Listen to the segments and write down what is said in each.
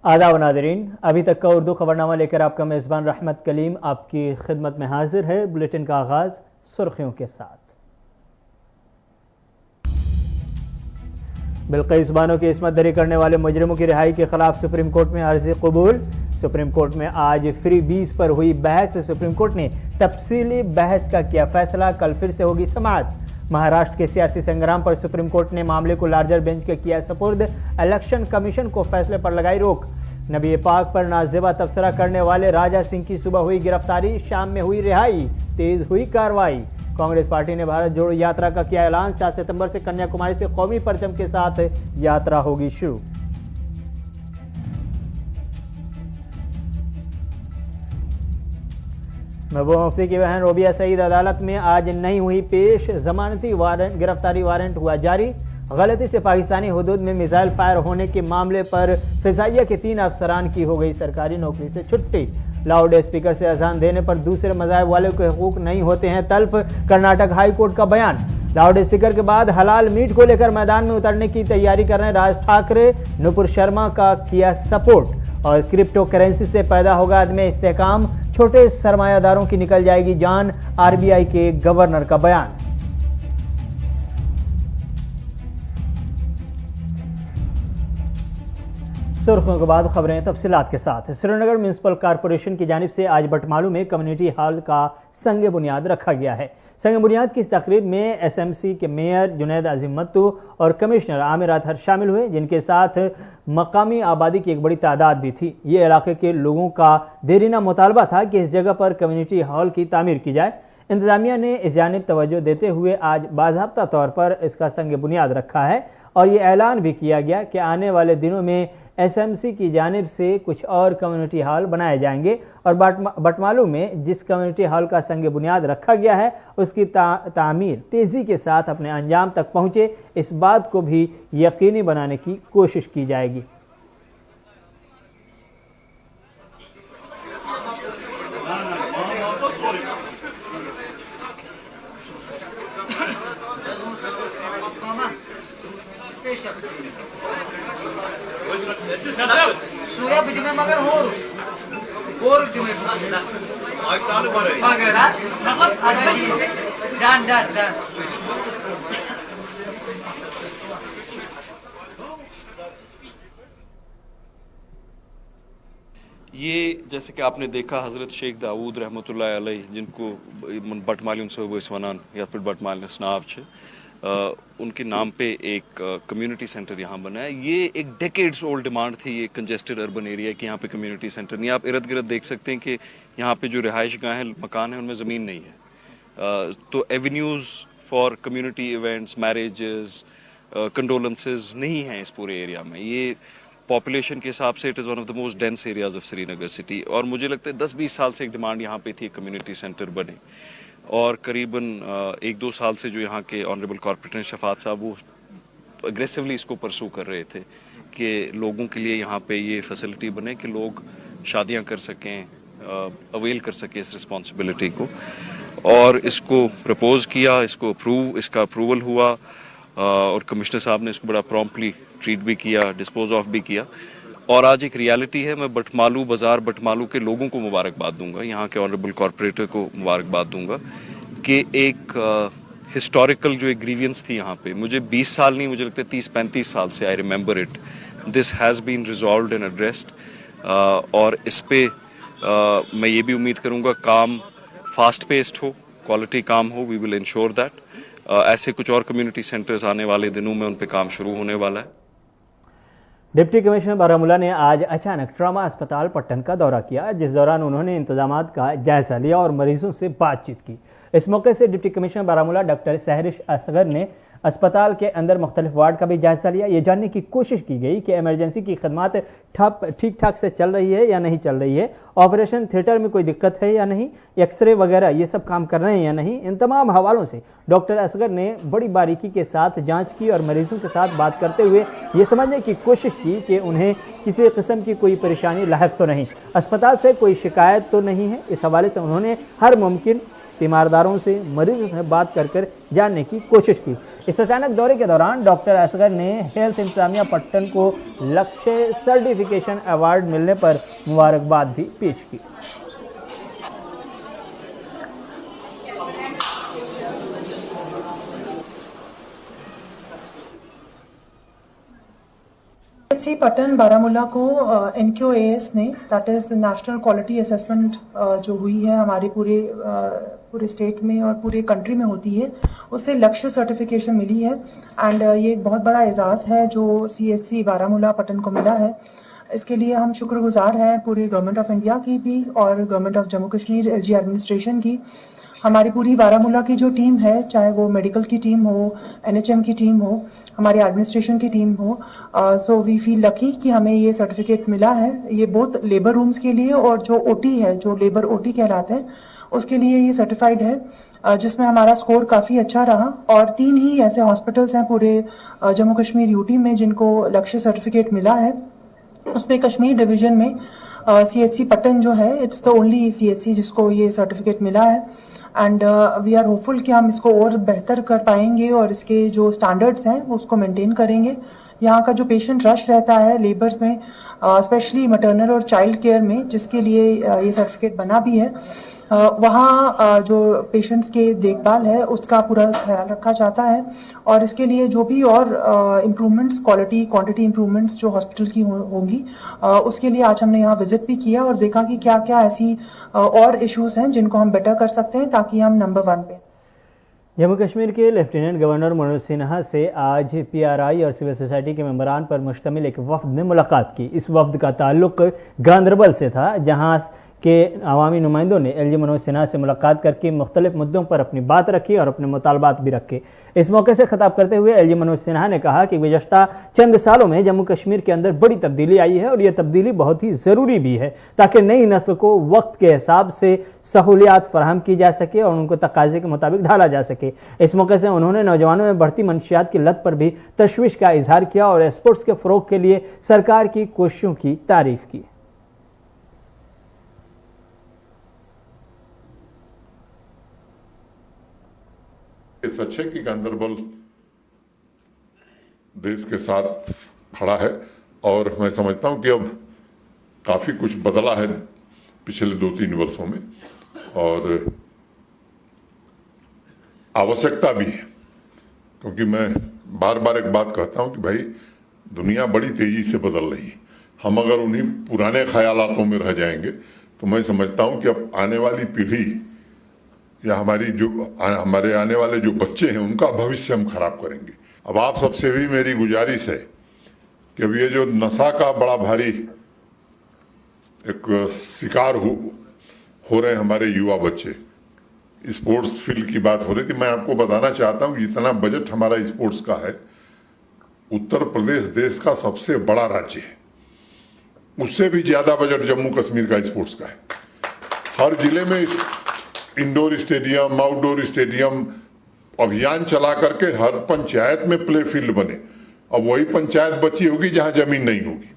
आदाब नाज़रीन, अभी तक का उर्दू खबरनामा लेकर आपका मेज़बान रहमत कलीम आपकी खिदमत में हाजिर है। बुलेटिन का आगाज़ सुर्खियों के साथ। बिल्किस बानो की इस्मत दरी करने वाले मुजरिमों की रिहाई के खिलाफ सुप्रीम कोर्ट में अर्जी कबूल। सुप्रीम कोर्ट में आज फ्री बीस पर हुई बहस। सुप्रीम कोर्ट ने तफसीली बहस का किया फैसला। कल फिर से होगी समाअत। महाराष्ट्र के सियासी संग्राम पर सुप्रीम कोर्ट ने मामले को लार्जर बेंच के किया सपुर्द। इलेक्शन कमीशन को फैसले पर लगाई रोक। नबी पाक पर नाज़ेबा तबसरा करने वाले राजा सिंह की सुबह हुई गिरफ्तारी, शाम में हुई रिहाई, तेज हुई कार्रवाई। कांग्रेस पार्टी ने भारत जोड़ो यात्रा का किया ऐलान। 7 सितंबर से कन्याकुमारी से कौमी परचम के साथ यात्रा होगी शुरू। महबूबा मुफ्ती की बहन रोबिया सईद अदालत में आज नहीं हुई पेश। जमानती वारंट, गिरफ्तारी वारंट हुआ जारी। गलती से पाकिस्तानी हुदूद में मिसाइल फायर होने के मामले पर फिजाइया के 3 अफसरान की हो गई सरकारी नौकरी से छुट्टी। लाउड स्पीकर से अजान देने पर दूसरे मज़ाहब वालों के हुकूक नहीं होते हैं तल्फ। कर्नाटक हाई कोर्ट का बयान। लाउड स्पीकर के बाद हलाल मीट को लेकर मैदान में उतरने की तैयारी कर रहे राज ठाकरे। नुपुर शर्मा का किया सपोर्ट। और क्रिप्टो करेंसी से पैदा होगा अदम इस्तेहकाम, छोटे सरमायादारों की निकल जाएगी जान। आरबीआई के गवर्नर का बयान। सुर्खियों के बाद खबरें तफसीलात के साथ। श्रीनगर म्यूनिसिपल कॉरपोरेशन की जानिब से आज बटमालू में कम्युनिटी हॉल का संग बुनियाद रखा गया है। संग बुनियाद की इस तकरीब में एसएमसी के मेयर जुनैद अजीम मत्तू और कमिश्नर आमिर अतहर शामिल हुए, जिनके साथ मकामी आबादी की एक बड़ी तादाद भी थी। ये इलाके के लोगों का देरीना मुतालबा था कि इस जगह पर कम्युनिटी हॉल की तामीर की जाए। इंतजामिया ने इस जानिब तवज्जो देते हुए आज बाज़ाब्ता तौर पर इसका संग बुनियाद रखा है और ये ऐलान भी किया गया कि आने वाले दिनों में एसएमसी की जानिब से कुछ और कम्युनिटी हॉल बनाए जाएंगे और बटमालू में जिस कम्युनिटी हॉल का संग बुनियाद रखा गया है उसकी तामीर तेज़ी के साथ अपने अंजाम तक पहुँचे, इस बात को भी यकीनी बनाने की कोशिश की जाएगी। ये जैसे कि आपने देखा हज़रत शेख दाऊद रहमतुल्लाह अलैह, जिनको बटमालियन से वनान या फिर बटमाल स्नाव उनके नाम पे एक कम्युनिटी सेंटर यहाँ बना है। ये एक डेकेड्स ओल्ड डिमांड थी। ये कंजेस्टेड अर्बन एरिया कि यहाँ पे कम्युनिटी सेंटर नहीं। आप इर्द गिर्द देख सकते हैं कि यहाँ पे जो रिहाइश गाह हैं, मकान हैं, उनमें ज़मीन नहीं है। तो avenues for community events, marriages, condolences नहीं हैं इस पूरे एरिया में। ये पॉपुलेशन के हिसाब से it is one of the most dense areas of Srinagar city. और मुझे लगता है 10-20 साल से एक डिमांड यहाँ पे थी कम्युनिटी सेंटर बने, और करीबन 1-2 साल से जो यहाँ के ऑनरेबल कॉर्पोरेटर शफात साहब वो अग्रेसिवली इसको परसू कर रहे थे कि लोगों के लिए यहाँ पे ये फैसिलिटी बने कि लोग शादियाँ कर सकें, अवेल कर सकें इस रिस्पॉन्सिबिलिटी को। और इसको प्रपोज़ किया, इसका अप्रूवल हुआ और कमिश्नर साहब ने इसको बड़ा प्रॉम्प्टली ट्रीट भी किया, डिस्पोज ऑफ भी किया। और आज एक रियलिटी है। मैं बटमालू बाज़ार, बटमालू के लोगों को मुबारकबाद दूंगा, यहाँ के ऑनरेबल कॉर्पोरेटर को मुबारकबाद दूंगा कि एक हिस्टोरिकल जो एक ग्रीवियंस थी यहाँ पे, मुझे 20 साल नहीं, मुझे लगता है 30-35 साल से I remember it, this has been resolved and addressed. और इस पे मैं ये भी उम्मीद करूँगा काम फास्ट पेस्ड हो, क्वालिटी काम हो। We will ensure that. ऐसे कुछ और कम्युनिटी सेंटर्स आने वाले दिनों में उन पे काम शुरू होने वाला है। डिप्टी कमिश्नर बारामूला ने आज अचानक ट्रॉमा अस्पताल पट्टन का दौरा किया, जिस दौरान उन्होंने इंतजामात का जायजा लिया और मरीजों से बातचीत की। इस मौके से deputy commissioner Baramulla doctor Sehrish Asghar ने अस्पताल के अंदर मुख्तलिफ वार्ड का भी जायजा लिया। ये जानने की कोशिश की गई कि इमरजेंसी की खदमात ठीक ठाक से चल रही है या नहीं चल रही है, ऑपरेशन थिएटर में कोई दिक्कत है या नहीं, एक्सरे वगैरह ये सब काम कर रहे हैं या नहीं। इन तमाम हवालों से डॉक्टर असगर ने बड़ी बारीकी के साथ जांच की और मरीजों के साथ बात करते हुए ये समझने की कोशिश की कि उन्हें किसी किस्म की कोई परेशानी लायक तो नहीं, अस्पताल से कोई शिकायत तो नहीं है। इस हवाले से उन्होंने हर मुमकिन तीमारदारों से, मरीजों से बात कर जानने की कोशिश की। इस अचानक दौरे के दौरान डॉक्टर असगर ने हेल्थ इंतजामिया पट्टन को लक्ष्य सर्टिफिकेशन अवार्ड मिलने पर मुबारकबाद भी पेश की। CHC पट्टन बारामूला को NQAS ने that is national quality assessment जो हुई है हमारे पूरे स्टेट में और पूरे कंट्री में होती है, उससे लक्ष्य सर्टिफिकेशन मिली है। एंड ये एक बहुत बड़ा एजाज़ है जो CHC बारामूला पट्टन को मिला है। इसके लिए हम शुक्रगुजार हैं पूरे गवर्नमेंट ऑफ इंडिया की भी और government of Jammu Kashmir LG administration की। हमारी पूरी बारामूला की जो टीम है, चाहे वो मेडिकल की टीम हो, NHM की टीम हो, हमारी एडमिनिस्ट्रेशन की टीम हो, सो वी फील लकी कि हमें ये सर्टिफिकेट मिला है। ये बोथ लेबर रूम्स के लिए और जो OT है, जो लेबर OT कहलाते हैं, उसके लिए ये सर्टिफाइड है, जिसमें हमारा स्कोर काफ़ी अच्छा रहा। और 3 ही ऐसे हॉस्पिटल्स हैं पूरे जम्मू कश्मीर UT में जिनको लक्ष्य सर्टिफिकेट मिला है। उसमें कश्मीर डिवीज़न में CHC पट्टन जो है, इट्स द ओनली CHC जिसको ये सर्टिफिकेट मिला है। एंड वी आर होपफुल कि हम इसको और बेहतर कर पाएंगे और इसके जो स्टैंडर्ड्स हैं वो उसको मेंटेन करेंगे। यहाँ का जो पेशेंट रश रहता है लेबर्स में, स्पेशली मैटरनल और चाइल्ड केयर में, जिसके लिए ये सर्टिफिकेट बना भी है, वहाँ जो पेशेंट्स के देखभाल है उसका पूरा ख्याल रखा जाता है। और इसके लिए जो भी और इम्प्रूवमेंट्स, क्वालिटी क्वांटिटी इम्प्रूवमेंट्स जो हॉस्पिटल की होंगी, उसके लिए आज हमने यहाँ विजिट भी किया और देखा कि क्या क्या ऐसी और इश्यूज हैं जिनको हम बेटर कर सकते हैं ताकि हम नंबर 1 पे। जम्मू कश्मीर के लेफ्टिनेंट गवर्नर मनोज सिन्हा से आज PRI और सिविल सोसाइटी के मेंबरान पर मुश्तमिल एक वफ्द ने मुलाकात की। इस वफ्द का ताल्लुक गांदरबल से था, जहां के अवामी नुमाइंदों ने LG मनोज सिन्हा से मुलाकात करके मुख्तलिफ मुद्दों पर अपनी बात रखी और अपने मुतालबात भी रखे। इस मौके से खिताब करते हुए LG मनोज सिन्हा ने कहा कि गुज़श्ता चंद सालों में जम्मू कश्मीर के अंदर बड़ी तब्दीली आई है और यह तब्दीली बहुत ही ज़रूरी भी है ताकि नई नस्ल को वक्त के हिसाब से सहूलियात फराहम की जा सके और उनको तकाजे के मुताबिक ढाला जा सके। इस मौके से उन्होंने नौजवानों में बढ़ती मंशियात की लत पर भी तशवीश का इजहार किया और स्पोर्ट्स के फ़रोग के लिए सरकार की कोशिशों की तारीफ की। सच है कि गांदरबल देश के साथ खड़ा है और मैं समझता हूं कि अब काफी कुछ बदला है पिछले 2-3 वर्षों में और आवश्यकता भी है, क्योंकि मैं बार बार एक बात कहता हूं कि भाई दुनिया बड़ी तेजी से बदल रही है। हम अगर उन्हीं पुराने ख्यालातों में रह जाएंगे तो मैं समझता हूं कि अब आने वाली पीढ़ी या हमारे आने वाले जो बच्चे हैं उनका भविष्य हम खराब करेंगे। अब आप सबसे भी मेरी गुजारिश है कि अब ये जो नशा का बड़ा भारी एक शिकार हो रहे हैं हमारे युवा बच्चे, स्पोर्ट्स फील्ड की बात हो रही थी, मैं आपको बताना चाहता हूँ जितना बजट हमारा स्पोर्ट्स का है, उत्तर प्रदेश देश का सबसे बड़ा राज्य है, उससे भी ज्यादा बजट जम्मू कश्मीर का स्पोर्ट्स का है। हर जिले में इंडोर स्टेडियम, आउटडोर स्टेडियम अभियान चला करके हर पंचायत में प्ले फील्ड बने। अब वही पंचायत बची होगी जहां जमीन नहीं होगी।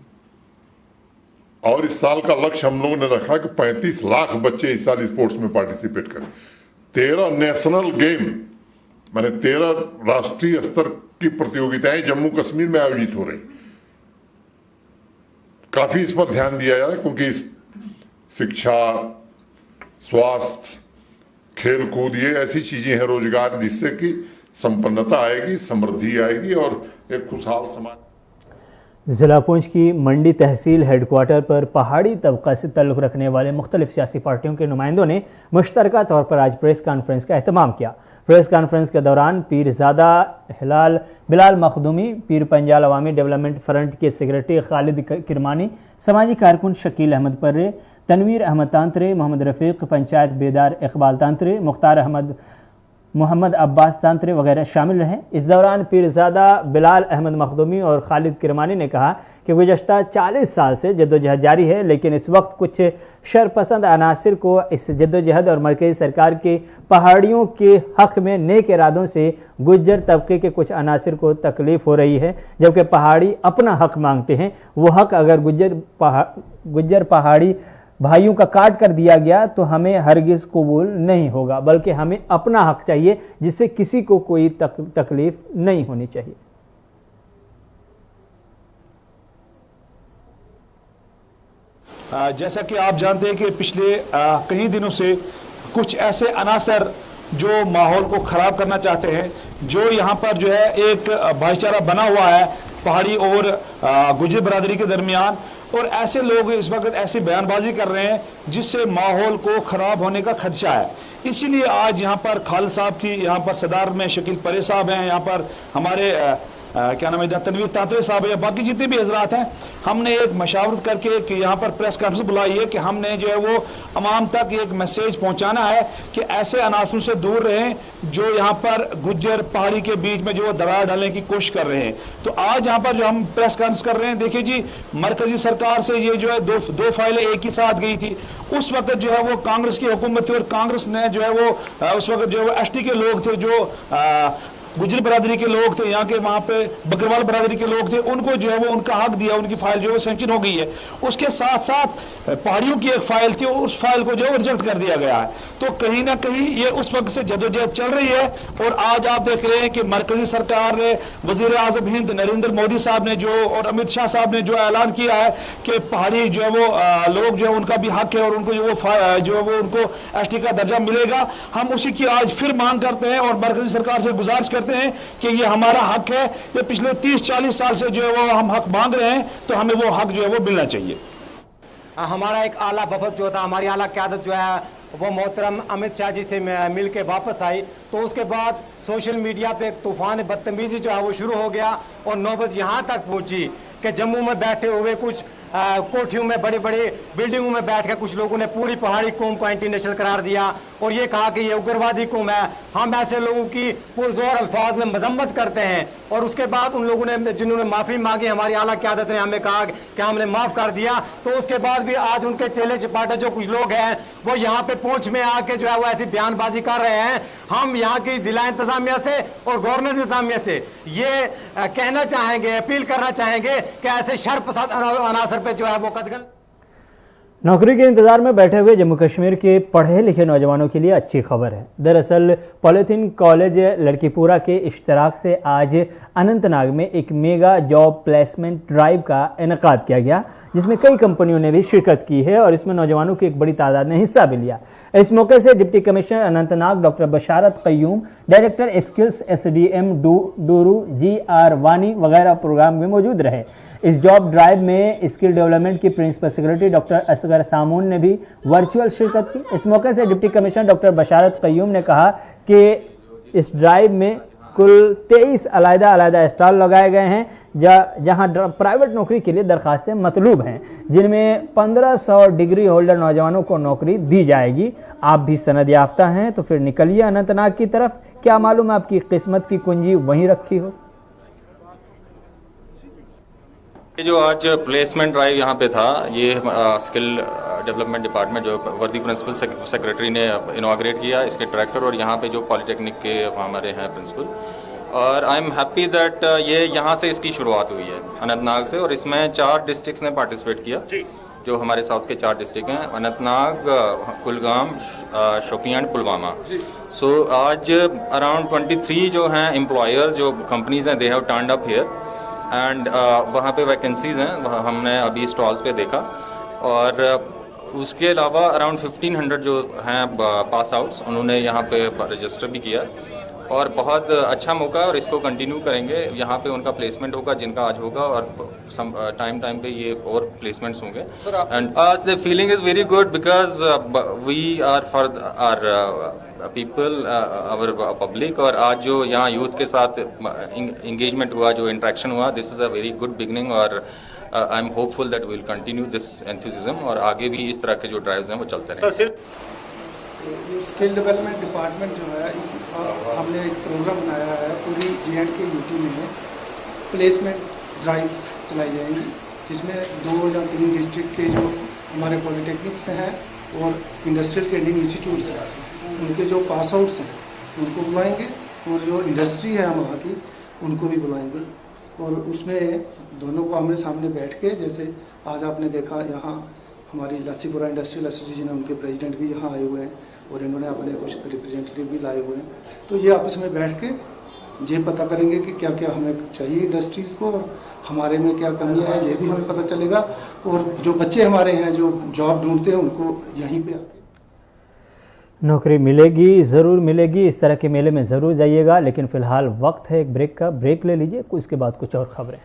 और इस साल का लक्ष्य हम लोगों ने रखा कि 35 लाख बच्चे इस साल स्पोर्ट्स में पार्टिसिपेट करें। 13 नेशनल गेम माने 13 राष्ट्रीय स्तर की प्रतियोगिताएं जम्मू कश्मीर में आयोजित हो रही। काफी इस पर ध्यान दिया जा रहा है, क्योंकि शिक्षा, स्वास्थ्य, खेल कूद ये ऐसी चीजें हैं, रोजगार, जिससे कि संपन्नता आएगी, समृद्धि आएगी और एक खुशहाल समाज। जिला पुंछ की मंडी तहसील हेडक्वार्टर पर पहाड़ी तबका से ताल्लुक़ रखने वाले मुख्तलिफ सियासी पार्टियों के नुमाइंदों ने मुश्तरका तौर पर आज प्रेस कॉन्फ्रेंस का अहतमाम किया। प्रेस कॉन्फ्रेंस के दौरान पीरज़ादा हिलाल बिलाल मखदूमी, पीर पंजाल अवामी डेवलपमेंट फ्रंट के सेक्रेटरी खालिद किरमानी, समाजी कारकुन शकील अहमद पर्रे, तनवीर अहमद तांत्रे, मोहम्मद रफ़ीक, पंचायत बेदार इकबाल तांत्रे, मुख्तार अहमद, मोहम्मद अब्बास तांत्रे वगैरह शामिल रहे। इस दौरान पीरज़ादा बिलाल अहमद मखदूमी और खालिद किरमानी ने कहा कि गुज़श्ता 40 साल से जद्दोजहद जारी है, लेकिन इस वक्त कुछ शरपसंद अनासिर को इस जद्दोजहद और मरकज़ी सरकार के पहाड़ियों के हक़ में नेक इरादों से गुज्जर तबके के कुछ अनासिर को तकलीफ़ हो रही है, जबकि पहाड़ी अपना हक़ मांगते हैं। वो हक़ अगर गुज्जर पहाड़ी भाइयों का काट कर दिया गया तो हमें हरगिज कबूल नहीं होगा, बल्कि हमें अपना हक चाहिए जिससे किसी को कोई तकलीफ नहीं होनी चाहिए। जैसा कि आप जानते हैं कि पिछले कई दिनों से कुछ ऐसे अनासर जो माहौल को ख़राब करना चाहते हैं, जो यहाँ पर जो है एक भाईचारा बना हुआ है पहाड़ी और गुजर बरादरी के दरमियान, और ऐसे लोग इस वक्त ऐसी बयानबाजी कर रहे हैं जिससे माहौल को ख़राब होने का खदशा है। इसीलिए आज यहाँ पर खालिद साहब की यहाँ पर सदारत में शकील परे साहब हैं, यहाँ पर हमारे क्या नाम है तनवीर तांतरे साहब है, बाकी जितने भी हजरात हैं, हमने एक मशावरत करके कि यहाँ पर प्रेस कॉन्फ्रेंस बुलाई है कि हमने जो है वो अवाम तक एक मैसेज पहुँचाना है कि ऐसे अनासरों से दूर रहें जो यहाँ पर गुज्जर पहाड़ी के बीच में जो दरार डालने की कोशिश कर रहे हैं। तो आज यहाँ पर जो हम प्रेस कॉन्फ्रेंस कर रहे हैं, देखिए जी, मरकजी सरकार से ये जो है दो फाइलें एक ही साथ गई थी। उस वक्त जो है वो कांग्रेस की हुकूमत थी और कांग्रेस ने जो है वो उस वक्त जो है एसटी के लोग थे, जो गुजर बरादरी के लोग थे, यहाँ के वहाँ पे बकरवाल बरादरी के लोग थे, उनको जो है वो उनका हक दिया, उनकी फाइल जो है सैंक्शन हो गई है। उसके साथ साथ पहाड़ियों की एक फाइल थी, उस फाइल को जो है रिजेक्ट कर दिया गया है। तो कहीं ना कहीं ये उस वक्त से जदोजहद चल रही है और आज आप देख रहे हैं कि मरकजी सरकार ने, वजीर आजम हिंद नरेंद्र मोदी साहब ने जो और अमित शाह साहब ने जो ऐलान किया है कि पहाड़ी जो है वो लोग जो है उनका भी हक है और उनको जो है वो उनको एसटी का दर्जा मिलेगा। हम उसी की आज फिर मांग करते हैं और मरकजी सरकार से गुजारिश करते हैं कि ये हमारा हक है। ये पिछले 30-40 साल से जो है वो हम हक मांग रहे हैं, तो हमें वो हक जो है वो मिलना चाहिए। हमारा एक आला वफद जो था, हमारी आला क़यादत जो है वो मोहतरम अमित शाह जी से मिल के वापस आई, तो उसके बाद सोशल मीडिया पे एक तूफान बदतमीजी जो है वो शुरू हो गया और नौबत यहाँ तक पहुँची कि जम्मू में बैठे हुए कुछ कोठियों में, बड़ी बड़ी बिल्डिंगों में बैठ कर कुछ लोगों ने पूरी पहाड़ी कौम को एंटी नेशनल करार दिया और ये कहा कि ये उग्रवादी कौम है। हम ऐसे लोगों की पुरजोर अल्फाज में मजम्मत करते हैं और उसके बाद उन लोगों ने जिन्होंने माफ़ी मांगी, हमारी आला क़यादत ने हमें कहा कि हमने माफ़ कर दिया, तो उसके बाद भी आज उनके चेले चपाटे जो कुछ लोग हैं वो यहाँ पे पहुँच में आके जो है वो ऐसी बयानबाजी कर रहे हैं। हम यहाँ की ज़िला इंतज़ामिया से और गवर्नर इंतज़ामिया से ये कहना चाहेंगे, अपील करना चाहेंगे कि ऐसे शर पसंद अनासर पे जो है वो कदगन। नौकरी के इंतजार में बैठे हुए जम्मू कश्मीर के पढ़े लिखे नौजवानों के लिए अच्छी खबर है। दरअसल पॉलिथीन कॉलेज लड़कीपुरा के इश्तराक से आज अनंतनाग में एक मेगा जॉब प्लेसमेंट ड्राइव का इनेकाद किया गया, जिसमें कई कंपनियों ने भी शिरकत की है और इसमें नौजवानों की एक बड़ी तादाद ने हिस्सा भी लिया। इस मौके से डिप्टी कमिश्नर अनंतनाग डॉक्टर बशारत Qayyum, director skills SDM Dooru GR वानी वगैरह प्रोग्राम में मौजूद रहे। इस जॉब ड्राइव में स्किल डेवलपमेंट की प्रिंसिपल सेक्रेटरी डॉक्टर असगर सामून ने भी वर्चुअल शिरकत की। इस मौके से डिप्टी कमिश्नर डॉक्टर बशारत कयूम ने कहा कि इस ड्राइव में कुल 23 अलग-अलग स्टॉल लगाए गए हैं जहां प्राइवेट नौकरी के लिए दरखास्तें मतलूब हैं, जिनमें 1500 डिग्री होल्डर नौजवानों को नौकरी दी जाएगी। आप भी सनद याफ्ता हैं तो फिर निकलिए अनंतनाग की तरफ, क्या मालूम आपकी किस्मत की कुंजी वहीं रखी हो। ये जो आज प्लेसमेंट ड्राइव यहाँ पे था, ये स्किल डेवलपमेंट डिपार्टमेंट जो वर्दी प्रिंसिपल सेक्रेटरी ने इनॉग्रेट किया, इसके डायरेक्टर और यहाँ पे जो पॉलिटेक्निक के हमारे हैं प्रिंसिपल, और आई एम हैप्पी दैट ये यहाँ से इसकी शुरुआत हुई है अनंतनाग से, और इसमें 4 डिस्ट्रिक्ट्स ने पार्टिसिपेट किया जो हमारे साउथ के 4 डिस्ट्रिक्ट हैं, अनंतनाग, कुलगाम, शोपियां, पुलवामा। सो आज अराउंड 23 जो हैं एम्प्लॉयर्स जो कंपनीज हैं, they have turned up here and वहाँ पे वैकेंसीज़ हैं, हमने अभी स्टॉल्स पे देखा, और उसके अलावा अराउंड 1500 जो हैं पास आउट्स उन्होंने यहाँ पे रजिस्टर भी किया, और बहुत अच्छा मौका है और इसको कंटिन्यू करेंगे। यहाँ पे उनका प्लेसमेंट होगा जिनका आज होगा, और टाइम पे ये और प्लेसमेंट्स होंगे। And the feeling is very good because we are for our people, our public, और आज जो यहाँ यूथ के साथ इंगेजमेंट हुआ, जो इंटरेक्शन हुआ, this is a very good beginning, और I am hopeful that will continue this enthusiasm, और आगे भी इस तरह के जो ड्राइव्स हैं वो चलते रहेंगे। स्किल डेवलपमेंट डिपार्टमेंट जो है, इस हमने एक प्रोग्राम बनाया है, पूरी J&K यूटी में प्लेसमेंट ड्राइव्स चलाई जाएंगी, जिसमें 2 या 3 डिस्ट्रिक्ट के जो हमारे पॉलिटेक्निक्स हैं और इंडस्ट्रियल ट्रेनिंग इंस्टीट्यूट्स हैं, उनके जो पास आउट्स हैं उनको बुलाएंगे, और जो इंडस्ट्री है वहाँ की उनको भी बुलाएंगे, और उसमें दोनों को आमने सामने बैठ के, जैसे आज आपने देखा यहाँ हमारी लस्सीपुरा इंडस्ट्रियल एसोसिएशन, उनके प्रेसिडेंट भी यहाँ आए हुए हैं और इन्होंने अपने कुछ रिप्रेजेंटेटिव भी लाए हुए हैं। तो ये आपस में बैठ के ये पता करेंगे कि क्या क्या हमें चाहिए इंडस्ट्रीज़ को और हमारे में क्या कमियाँ हैं, ये भी हमें पता चलेगा। और जो बच्चे हमारे हैं जो जॉब ढूंढते हैं उनको यहीं पे आके नौकरी मिलेगी, ज़रूर मिलेगी। इस तरह के मेले में ज़रूर जाइएगा। लेकिन फ़िलहाल वक्त है एक ब्रेक का। ब्रेक ले लीजिए, इसके बाद कुछ और खबरें।